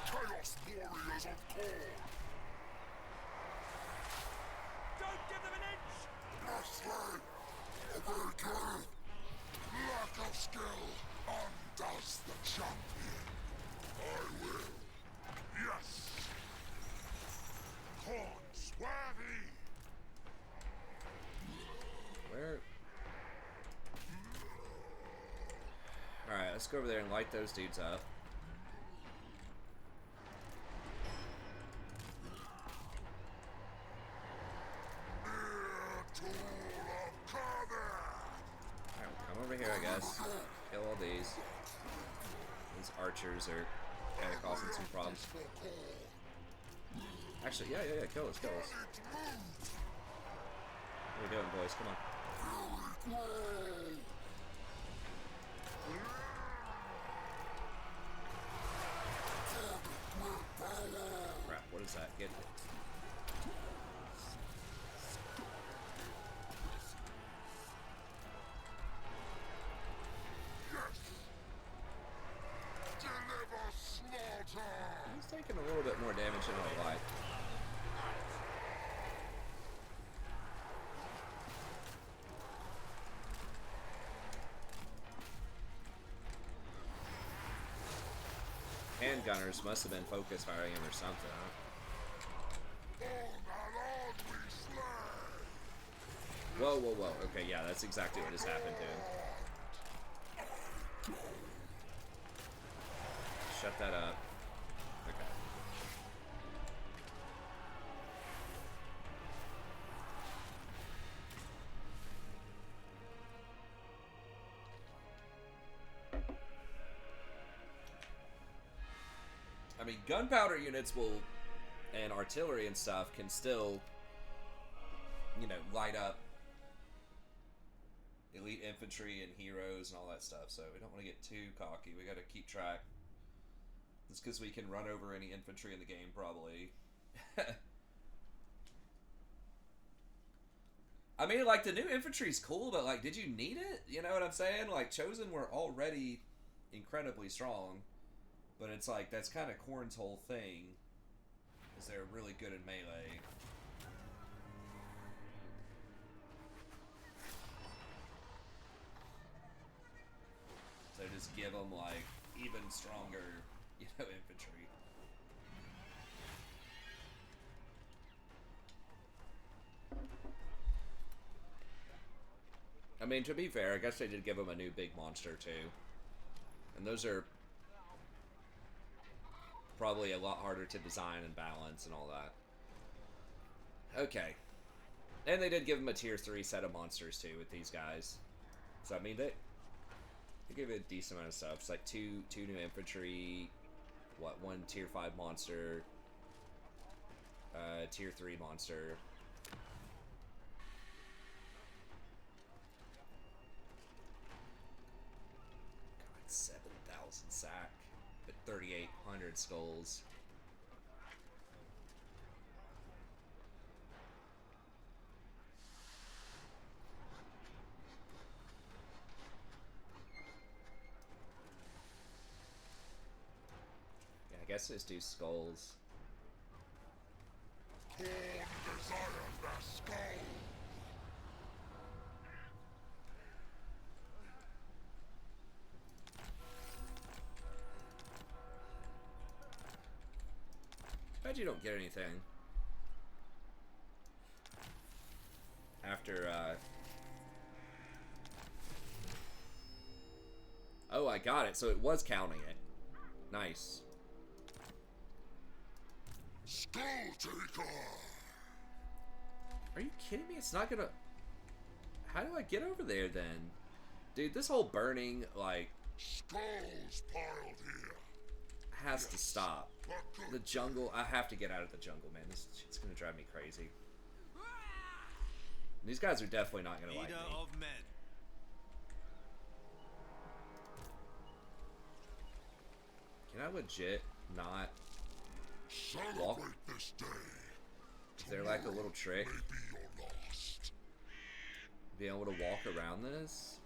Chaos warriors of Khorne! Don't give them an inch! Nestle! Awaken! Lack of skill undoes the champion. I will. Yes! Khorne, swarthy! Where? Alright, let's go over there and light those dudes up. Tool of Khorne! Alright, come over here, I guess. Kill all these. These archers are kind of causing some problems. Actually, yeah, kill us. What are we doing, boys? Come on. Crap, what is that? Get it. Yes! Deliver slaughter! He's taking a little bit more damage than I would like. Handgunners must have been focus firing him or something, huh? On and on we slay! Whoa. Okay, yeah, that's exactly what has happened to him. Shut that up. Okay. I mean, gunpowder units will, and artillery and stuff can still, you know, light up elite infantry and heroes and all that stuff. So we don't want to get too cocky. We got to keep track. It's because we can run over any infantry in the game, probably. I mean, like, the new infantry's cool, but, like, did you need it? You know what I'm saying? Like, Chosen were already incredibly strong. But it's like, that's kind of Khorne's whole thing, is they're really good in melee. So just give them, like, even stronger, you know, infantry. I mean, to be fair, I guess they did give him a new big monster, too. And those are probably a lot harder to design and balance and all that. Okay. And they did give him a tier 3 set of monsters, too, with these guys. So, I mean, they give it a decent amount of stuff. It's like two new infantry, one tier 5 monster, tier 3 monster. God, 7,000 sack, but 3,800 skulls. Yeah, I guess just do skulls. Khorne desire their skull. Bet you don't get anything after, Oh, I got it. So it was counting it. Nice. Skulltaker. Are you kidding me? It's not gonna... How do I get over there, then? Dude, this whole burning, like... Skulls piled here. has to stop. But good. The jungle... I have to get out of the jungle, man. This shit's gonna drive me crazy. These guys are definitely not gonna like me. Leader of men. Can I legit not... Celebrate this day. Is there like a little trick? May be your last. Being able to walk around this?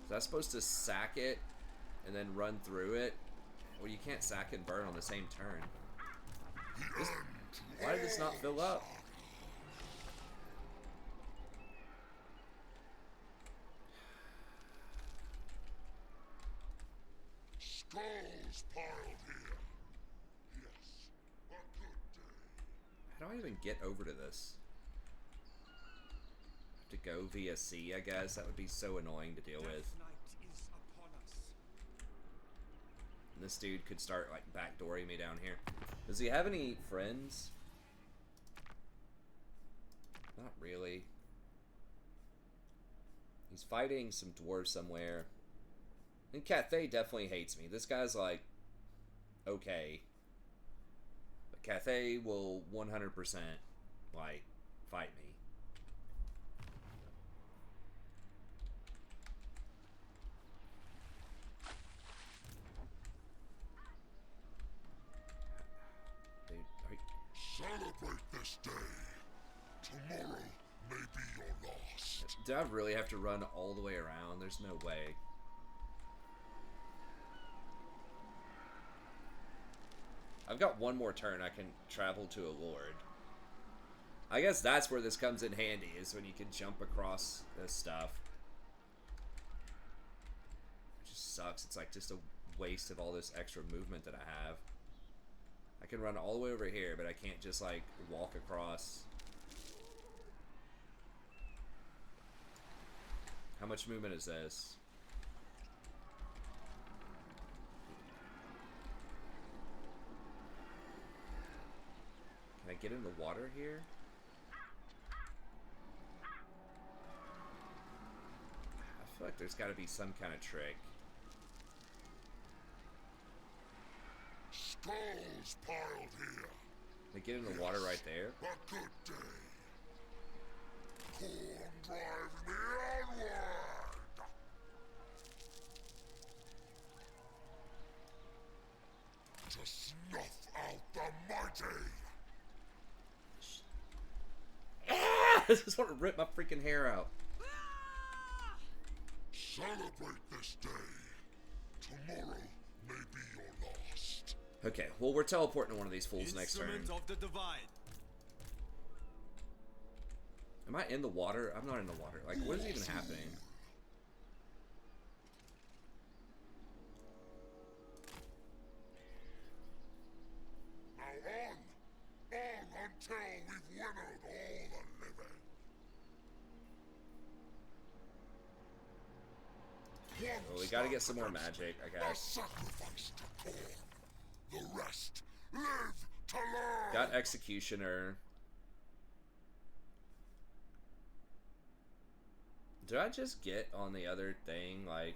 Is that supposed to sack it and then run through it? Well, you can't sack it and burn on the same turn. The end. Why did this not fill up? Skulls piled here. Yes, a good day. How do I even get over to this? Have to go via sea, I guess. That would be so annoying to deal with. Death Knight is upon us. This dude could start like backdooring me down here. Does he have any friends? Not really. He's fighting some dwarves somewhere. And Cathay definitely hates me. This guy's like, okay. But Cathay will 100% like fight me. Dude, Celebrate this day. Tomorrow may be your last. do I really have to run all the way around? There's no way. I've got one more turn. I can travel to a lord. I guess that's where this comes in handy, is when you can jump across this stuff. It just sucks. It's like just a waste of all this extra movement that I have. I can run all the way over here, but I can't just like walk across. How much movement is this? Can I get in the water here? I feel like there's got to be some kind of trick. Skulls piled here. Can I get in the water right there? A good day. Khorne drive me onward. To snuff out the mighty. Ah! I just want to rip my freaking hair out. Celebrate this day. Tomorrow may be your last. Okay, well, we're teleporting to one of these fools next turn. Instrument of the divine. Am I in the water? I'm not in the water. Like, what is even happening? Now on until we've winnowed all the living. Well, we gotta get some more magic, I A guess. sacrifice to Khorne. The rest live to learn. Got Executioner. Did I just get on the other thing, like...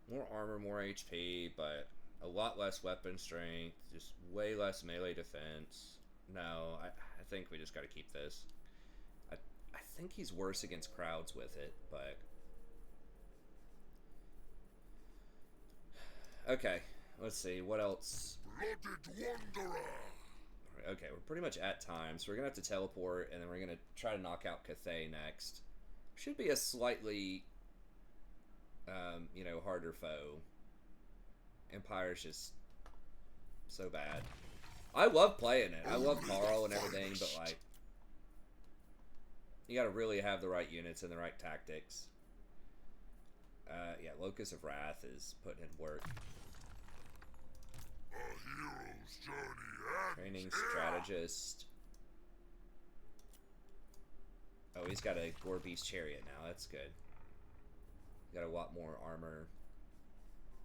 More armor, more HP, but a lot less weapon strength, just way less melee defense. No, I think we just gotta keep this. I think he's worse against crowds with it, but... Okay, let's see, what else? Blooded Wanderer. Okay, we're pretty much at time, so we're gonna have to teleport, and then we're gonna try to knock out Cathay next. Should be a slightly, you know, harder foe. Empire's just so bad. I love playing it. I love Carl and everything, but like, you gotta really have the right units and the right tactics. Yeah, Locust of Wrath is putting in work. A hero's journey ends Training here. strategist. Oh, he's got a Gore Beast Chariot now. That's good. Got a lot more armor.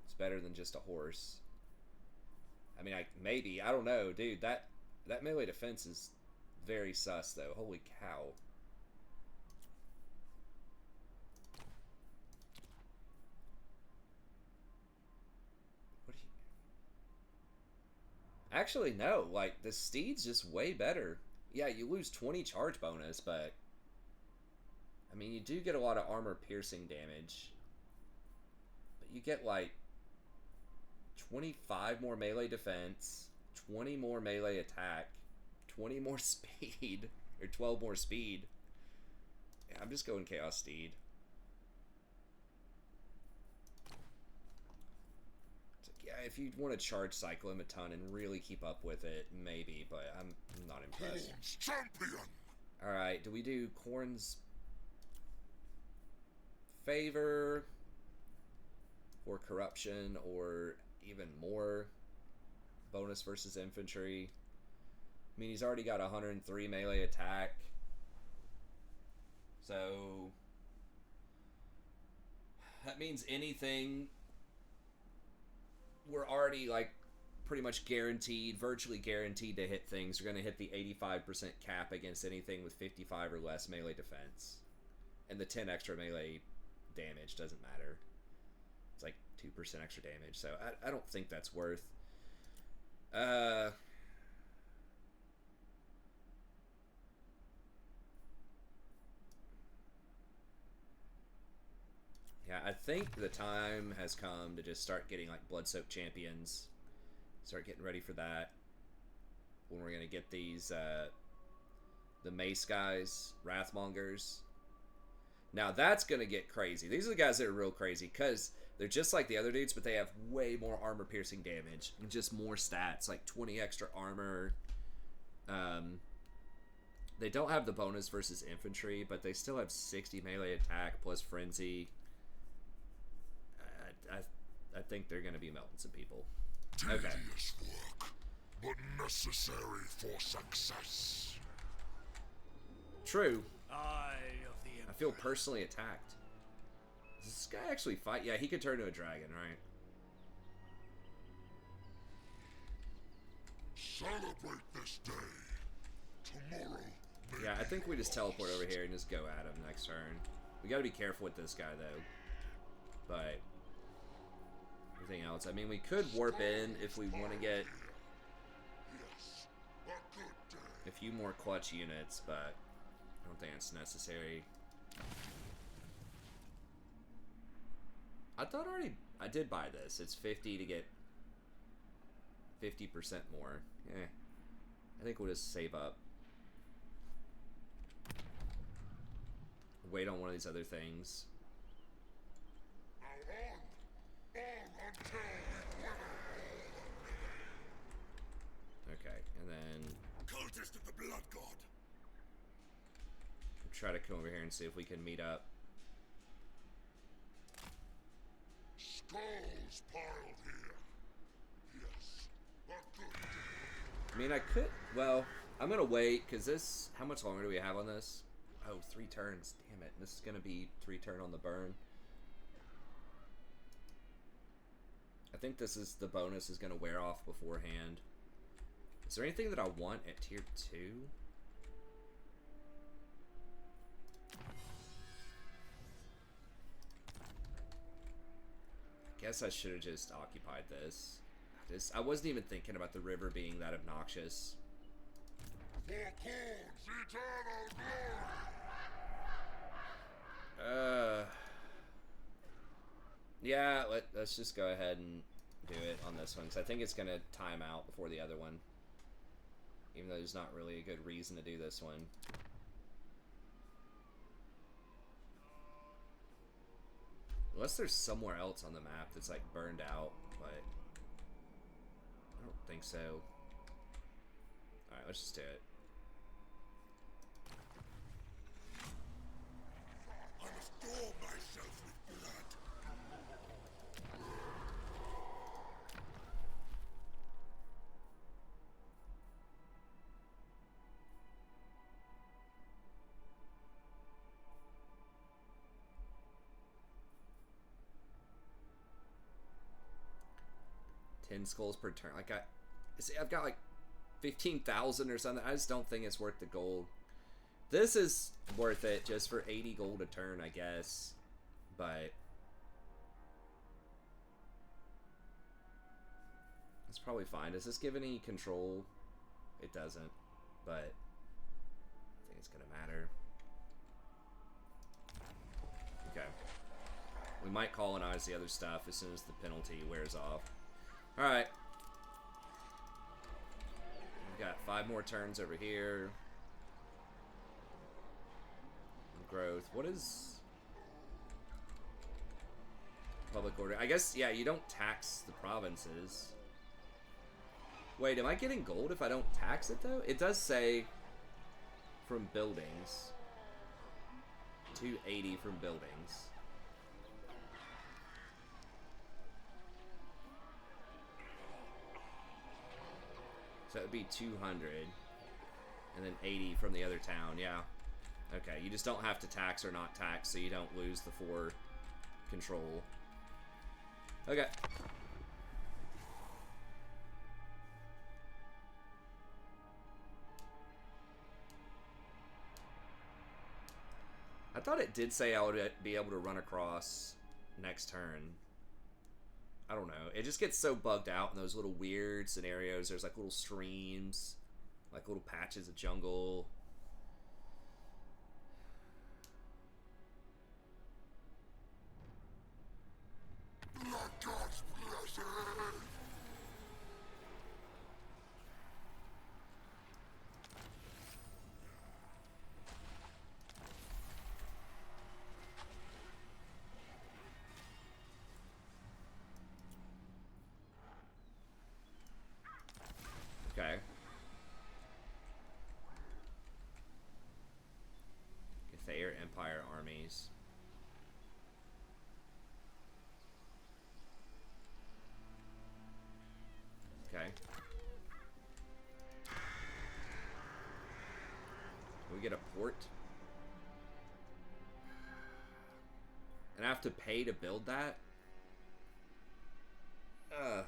It's better than just a horse. I mean, maybe. I don't know. Dude, that melee defense is very sus, though. Holy cow. What do you... Actually, no. Like, the Steed's just way better. Yeah, you lose 20 charge bonus, but... I mean, you do get a lot of armor-piercing damage. But you get, like... 25 more melee defense, 20 more melee attack, 20 more speed, or 12 more speed. Yeah, I'm just going Chaos Steed. It's like, yeah, if you want to charge cycle him a ton and really keep up with it, maybe, but I'm not impressed. Khorne's champion. Alright, do we do Khorne's favor or corruption or even more bonus versus infantry? I mean, he's already got 103 melee attack, so that means anything, we're already like pretty much guaranteed, virtually guaranteed to hit things. We're going to hit the 85% cap against anything with 55 or less melee defense, and the 10 extra melee damage doesn't matter. It's like 2% extra damage, so I don't think that's worth. Yeah, I think the time has come to just start getting like blood-soaked champions. Start getting ready for that. When we're gonna get these, the mace guys, Wrathmongers. Now that's gonna get crazy. These are the guys that are real crazy, because they're just like the other dudes, but they have way more armor-piercing damage and just more stats, like 20 extra armor. They don't have the bonus versus infantry, but they still have 60 melee attack plus frenzy. I think they're going to be melting some people. Okay. Tedious work, but necessary for success. True. Eye of the I feel personally attacked. Does this guy actually fight? Yeah, he could turn to a dragon, right? Celebrate this day. Tomorrow. Yeah, I think we just teleport over here and just go at him next turn. We got to be careful with this guy, though. But everything else, I mean, we could warp in if we want to get Yes, a good day. a few more clutch units, but I don't think it's necessary. I thought I did buy this. It's 50 to get 50% more. Eh. I think we'll just save up. Wait on one of these other things. Now on until we winnow all Okay, and then the cultist of the blood god. we'll try to come over here and see if we can meet up. coals piled here. Yes, a good day. I mean, I could... Well, I'm going to wait, because this... How much longer do we have on this? Oh, 3 turns. Damn it. This is going to be 3 turn on the burn. I think this is... The bonus is going to wear off beforehand. Is there anything that I want at tier 2? I guess I should have just occupied this. I wasn't even thinking about the river being that obnoxious. For Khorne's eternal glory! Yeah, let's just go ahead and do it on this one, because I think it's going to time out before the other one. Even though there's not really a good reason to do this one. Unless there's somewhere else on the map that's like burned out, but I don't think so. Alright, let's just do it. I must daub myself with blood. $10 per turn. Like I've got like 15,000 or something. I just don't think it's worth the gold. This is worth it just for 80 gold a turn, I guess. But it's probably fine. Does this give any control? It doesn't. But I think it's gonna matter. Okay. We might colonize the other stuff as soon as the penalty wears off. Alright. We've got 5 more turns over here. Growth. What is public order? I guess, yeah, you don't tax the provinces. Wait, am I getting gold if I don't tax it, though? It does say from buildings. 280 from buildings. So it would be 200, and then 80 from the other town, yeah. Okay, you just don't have to tax or not tax, so you don't lose the 4 control. Okay. I thought it did say I would be able to run across next turn. I don't know. It just gets so bugged out in those little weird scenarios. There's like little streams, like little patches of jungle. Blood God's blessing! Okay. Thayer Empire armies. Okay. Can we get a port? And I have to pay to build that? Ugh.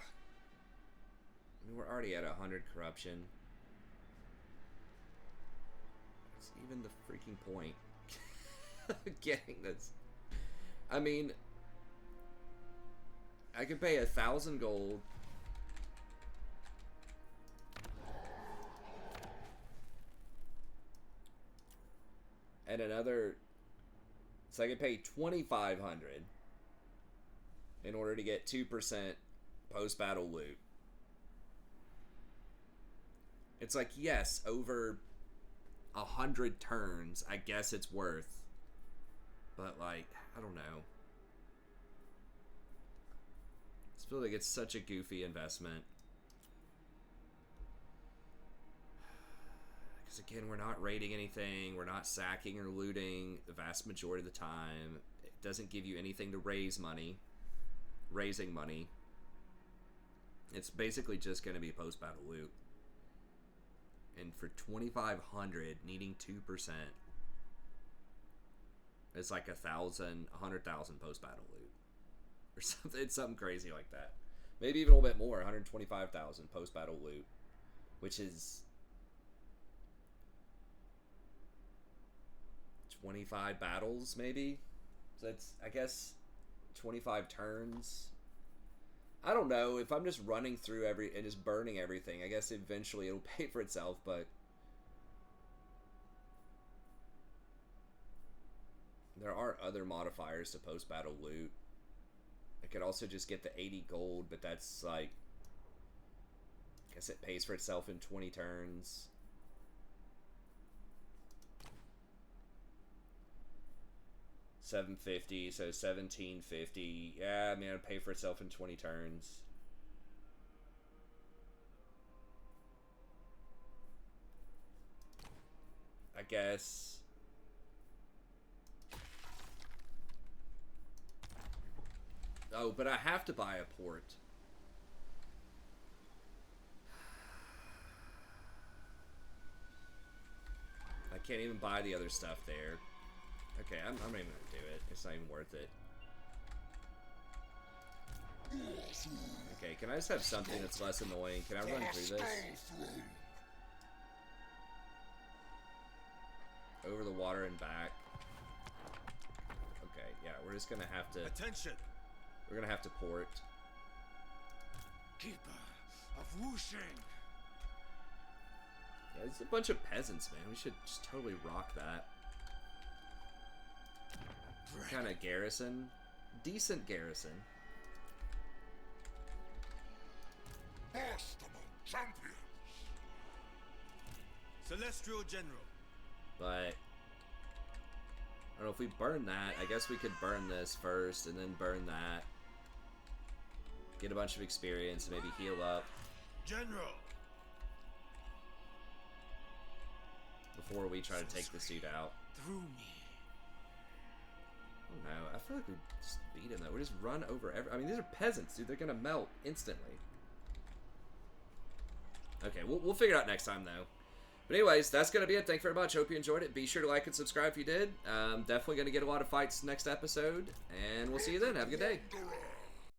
I mean, we're already at 100 corruption. What's even the freaking point of getting this? I mean, I could pay 1,000 gold. And another, so I could pay 2,500 in order to get 2% post-battle loot. It's like, yes, over 100 turns, I guess it's worth. But, like, I don't know. I just feel like it's such a goofy investment. Because, again, we're not raiding anything. We're not sacking or looting the vast majority of the time. It doesn't give you anything to raise money. raising money. It's basically just going to be post-battle loot. And for 2,500, needing 2%, it's like 100,000 post-battle loot. Or something, it's something crazy like that. Maybe even a little bit more, 125,000 post-battle loot. Which is 25 battles, maybe? So that's, I guess, 25 turns. I don't know. If I'm just running through and just burning everything, I guess eventually it'll pay for itself, but there are other modifiers to post-battle loot. I could also just get the 80 gold, but that's like, I guess it pays for itself in 20 turns. $750, so $1,750. Yeah, I mean, it'll pay for itself in 20 turns. I guess. Oh, but I have to buy a port. I can't even buy the other stuff there. Okay, I'm not even gonna do it. It's not even worth it. Okay, can I just have something that's less annoying? Can I run through this? Over the water and back. Okay, yeah, we're just gonna have to... Attention! We're gonna have to port. Keeper of Wuxing. Yeah, it's a bunch of peasants, man. We should just totally rock that. Kind of garrison. Decent garrison. Champions. Celestial General. But I don't know if we burn that. I guess we could burn this first and then burn that. Get a bunch of experience, maybe heal up. General. Before we try to take this dude out. Through me. I don't know. I feel like we just beat him though. We just run over I mean, these are peasants, dude. They're gonna melt instantly. Okay, we'll figure it out next time though. But anyways, that's gonna be it. Thank you very much. Hope you enjoyed it. Be sure to like and subscribe if you did. Definitely gonna get a lot of fights next episode, and we'll see you then. Have a good day. Wanderer.